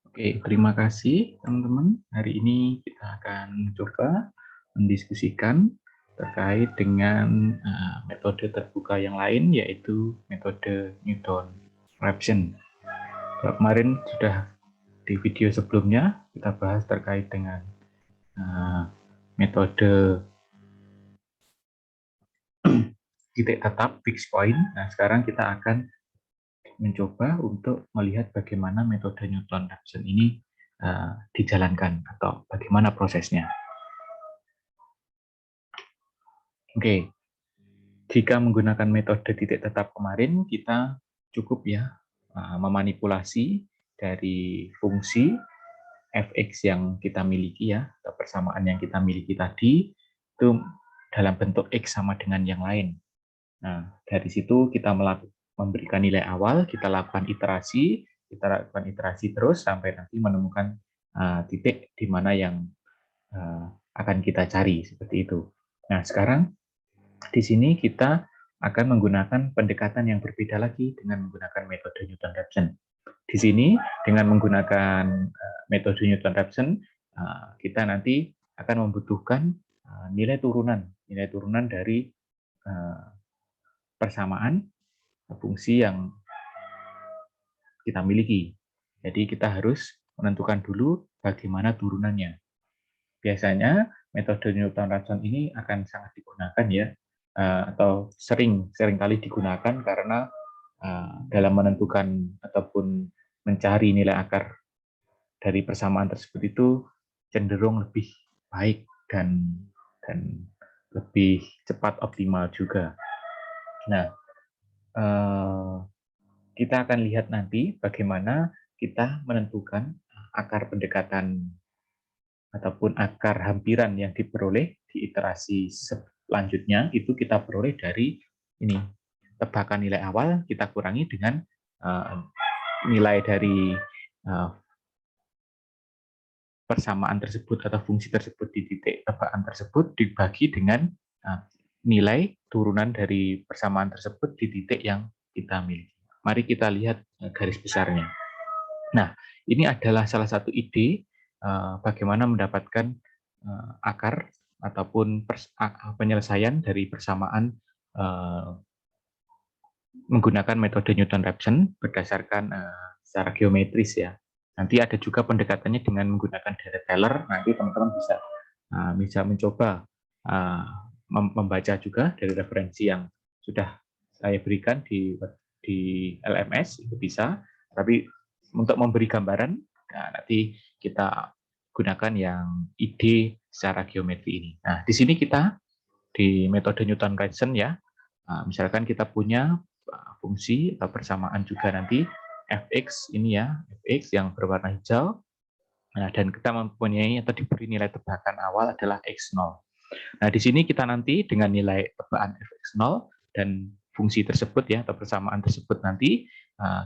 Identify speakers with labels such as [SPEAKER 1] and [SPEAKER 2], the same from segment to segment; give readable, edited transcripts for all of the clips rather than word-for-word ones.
[SPEAKER 1] Oke, terima kasih teman-teman. Hari ini kita akan coba mendiskusikan terkait dengan metode terbuka yang lain, yaitu metode Newton-Raphson. Kemarin sudah di video sebelumnya kita bahas terkait dengan metode titik tetap fixed point. Nah, sekarang kita akan mencoba untuk melihat bagaimana metode Newton-Raphson ini dijalankan atau bagaimana prosesnya. Oke, jika menggunakan metode titik tetap kemarin, kita cukup ya memanipulasi dari fungsi fx yang kita miliki ya, atau persamaan yang kita miliki tadi, itu dalam bentuk x sama dengan yang lain. Nah, dari situ kita memberikan nilai awal, kita lakukan iterasi terus sampai nanti menemukan titik di mana yang akan kita cari, seperti itu. Nah, sekarang di sini kita akan menggunakan pendekatan yang berbeda lagi dengan menggunakan metode Newton-Raphson. Di sini dengan menggunakan metode Newton-Raphson, kita nanti akan membutuhkan nilai turunan dari persamaan fungsi yang kita miliki. Jadi kita harus menentukan dulu bagaimana turunannya. Biasanya metode Newton-Raphson ini akan sangat digunakan ya, atau sering kali digunakan karena dalam menentukan ataupun mencari nilai akar dari persamaan tersebut itu cenderung lebih baik dan lebih cepat optimal juga. Nah, kita akan lihat nanti bagaimana kita menentukan akar pendekatan ataupun akar hampiran yang diperoleh di iterasi selanjutnya. Itu kita peroleh dari ini, tebakan nilai awal kita kurangi dengan nilai dari persamaan tersebut atau fungsi tersebut di titik tebakan tersebut dibagi dengan nilai turunan dari persamaan tersebut di titik yang kita miliki. Mari kita lihat garis besarnya. Nah, ini adalah salah satu ide bagaimana mendapatkan akar ataupun penyelesaian dari persamaan menggunakan metode Newton-Raphson berdasarkan secara geometris ya. Nanti ada juga pendekatannya dengan menggunakan data Taylor. Nanti teman-teman bisa mencoba membaca juga dari referensi yang sudah saya berikan di LMS, itu bisa. Tapi untuk memberi gambaran, nanti kita gunakan yang ide secara geometri ini. Nah, di sini kita di metode Newton-Raphson ya, misalkan kita punya fungsi atau persamaan juga nanti fx ini ya, fx yang berwarna hijau. Nah, dan kita mempunyai atau diberi nilai tebakan awal adalah x0. Nah, di sini kita nanti dengan nilai tebakan fx0 dan fungsi tersebut ya, atau persamaan tersebut nanti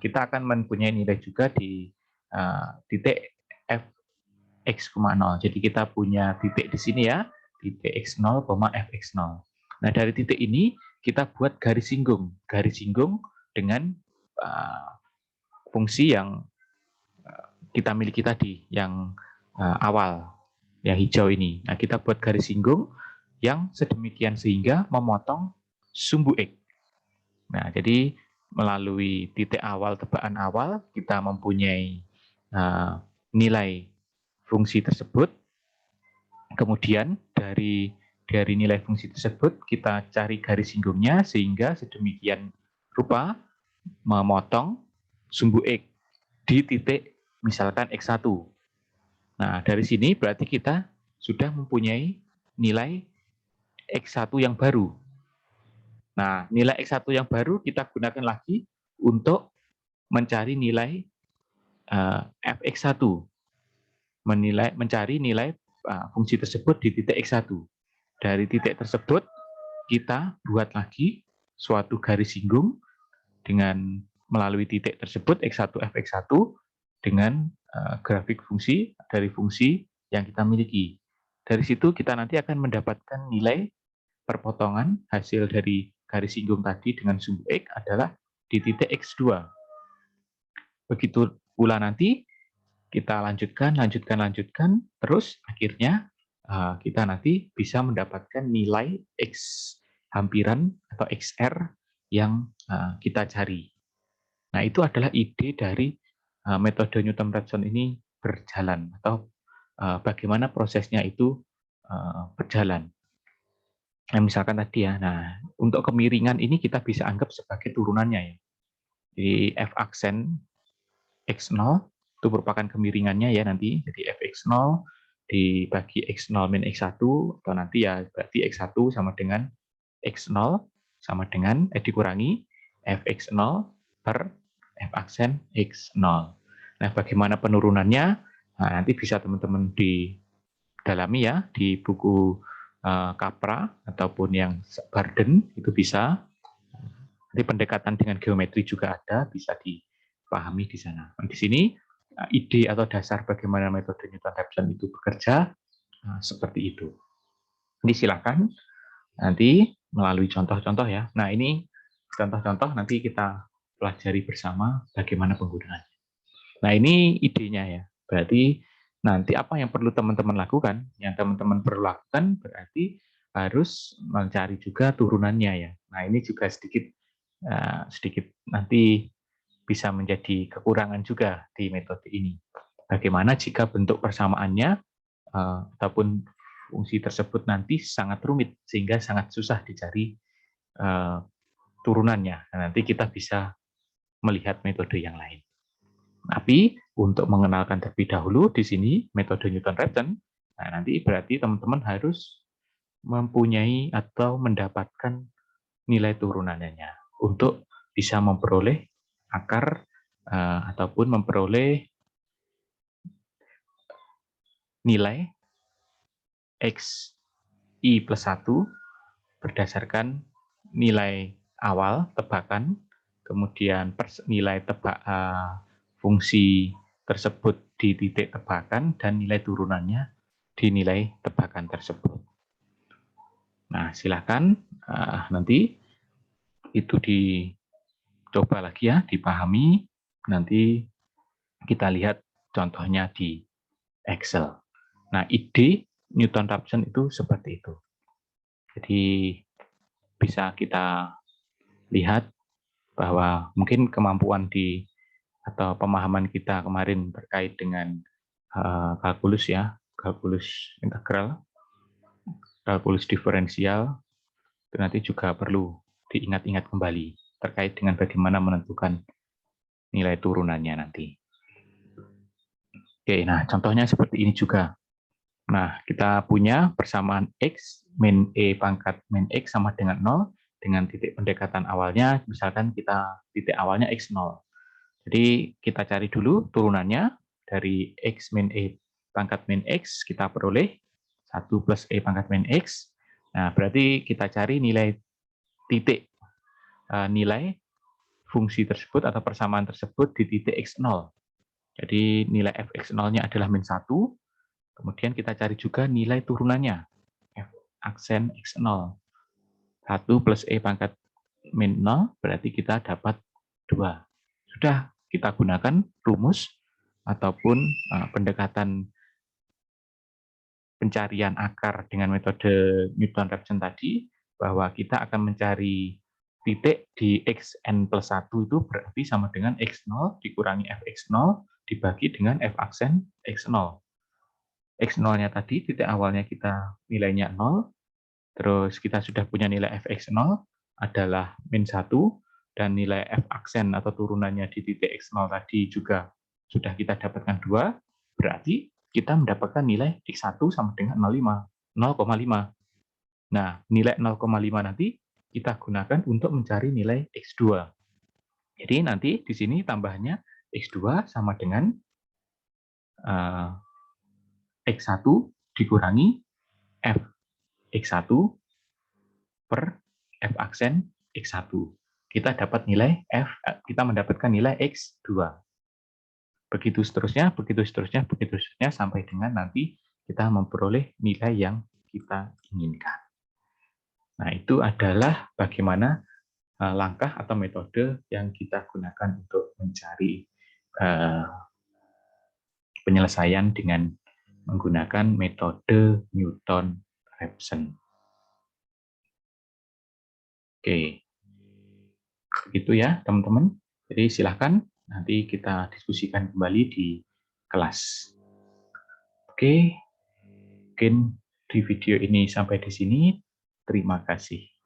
[SPEAKER 1] kita akan mempunyai nilai juga di titik fx,0. Jadi kita punya titik di sini ya, titik x0, fx0. Nah, dari titik ini kita buat garis singgung dengan fungsi yang kita miliki tadi, yang awal, yang hijau ini. Nah, kita buat garis singgung yang sedemikian sehingga memotong sumbu X. Nah, jadi melalui titik awal, tebakan awal, kita mempunyai nilai fungsi tersebut. Kemudian dari nilai fungsi tersebut, kita cari garis singgungnya sehingga sedemikian rupa memotong sumbu X di titik misalkan X1. Nah, dari sini berarti kita sudah mempunyai nilai X1 yang baru. Nah, nilai X1 yang baru kita gunakan lagi untuk mencari nilai fx1. Mencari nilai fungsi tersebut di titik X1. Dari titik tersebut, kita buat lagi suatu garis singgung dengan melalui titik tersebut, X1, fx1, dengan grafik fungsi dari fungsi yang kita miliki. Dari situ kita nanti akan mendapatkan nilai perpotongan hasil dari garis singgung tadi dengan sumbu X adalah di titik X2. Begitu pula nanti kita lanjutkan, terus akhirnya kita nanti bisa mendapatkan nilai X hampiran atau XR yang kita cari. Nah, itu adalah ide dari metode Newton-Raphson ini berjalan, atau bagaimana prosesnya itu berjalan. Nah, misalkan tadi ya, nah untuk kemiringan ini kita bisa anggap sebagai turunannya ya. Jadi F aksen X0 itu merupakan kemiringannya ya nanti. Jadi Fx0 dibagi X0 min X1, atau nanti ya berarti X1 sama dengan X0 sama dengan dikurangi Fx0 per F aksen X0. Nah, bagaimana penurunannya? Nah, nanti bisa teman-teman didalami ya di buku Capra ataupun yang Barden, itu bisa. Nanti pendekatan dengan geometri juga ada, bisa dipahami di sana. Di sini ide atau dasar bagaimana metode Newton-Raphson itu bekerja seperti itu. Jadi silakan nanti melalui contoh-contoh ya. Nah, ini contoh-contoh nanti kita pelajari bersama bagaimana penggunaannya. Nah, ini idenya ya. Berarti nanti apa yang perlu teman-teman lakukan? Yang teman-teman perlu lakukan berarti harus mencari juga turunannya ya. Nah, ini juga sedikit nanti bisa menjadi kekurangan juga di metode ini. Bagaimana jika bentuk persamaannya ataupun fungsi tersebut nanti sangat rumit sehingga sangat susah dicari turunannya. Nah, nanti kita bisa melihat metode yang lain. Tapi untuk mengenalkan terlebih dahulu di sini metode Newton-Raphson, nah nanti berarti teman-teman harus mempunyai atau mendapatkan nilai turunannya untuk bisa memperoleh akar ataupun memperoleh nilai X I plus 1 berdasarkan nilai awal tebakan, kemudian nilai fungsi tersebut di titik tebakan, dan nilai turunannya di nilai tebakan tersebut. Nah, silakan nanti itu dicoba lagi ya, dipahami. Nanti kita lihat contohnya di Excel. Nah, ide Newton-Raphson itu seperti itu. Jadi bisa kita lihat bahwa mungkin kemampuan atau pemahaman kita kemarin terkait dengan kalkulus ya, kalkulus integral, kalkulus diferensial, itu nanti juga perlu diingat-ingat kembali terkait dengan bagaimana menentukan nilai turunannya nanti. Oke, nah contohnya seperti ini juga. Nah, kita punya persamaan X min E pangkat min X sama dengan 0, dengan titik pendekatan awalnya, misalkan kita titik awalnya X0. Jadi kita cari dulu turunannya dari X min E pangkat min X, kita peroleh 1 plus E pangkat min X. Nah, berarti kita cari nilai titik, nilai fungsi tersebut atau persamaan tersebut di titik X0. Jadi nilai Fx0-nya adalah min 1, kemudian kita cari juga nilai turunannya, F aksen X0. 1 plus E pangkat min 0, berarti kita dapat 2. Sudah kita gunakan rumus ataupun pendekatan pencarian akar dengan metode Newton-Raphson tadi, bahwa kita akan mencari titik di Xn plus 1 itu berarti sama dengan X0 dikurangi Fx0 dibagi dengan F aksen X0. X0-nya tadi, titik awalnya kita nilainya 0, terus kita sudah punya nilai Fx0 adalah min 1, dan nilai F aksen atau turunannya di titik X0 tadi juga sudah kita dapatkan 2, berarti kita mendapatkan nilai X1 sama dengan 0,5. Nah, nilai 0,5 nanti kita gunakan untuk mencari nilai X2. Jadi nanti di sini tambahnya X2 sama dengan X1 dikurangi F X1 per F aksen X1. Kita dapat nilai kita mendapatkan nilai X2. Begitu seterusnya, sampai dengan nanti kita memperoleh nilai yang kita inginkan. Nah, itu adalah bagaimana langkah atau metode yang kita gunakan untuk mencari penyelesaian dengan menggunakan metode Newton-Raphson. Oke, itu ya teman-teman. Jadi silahkan nanti kita diskusikan kembali di kelas. Oke, mungkin di video ini sampai di sini. Terima kasih.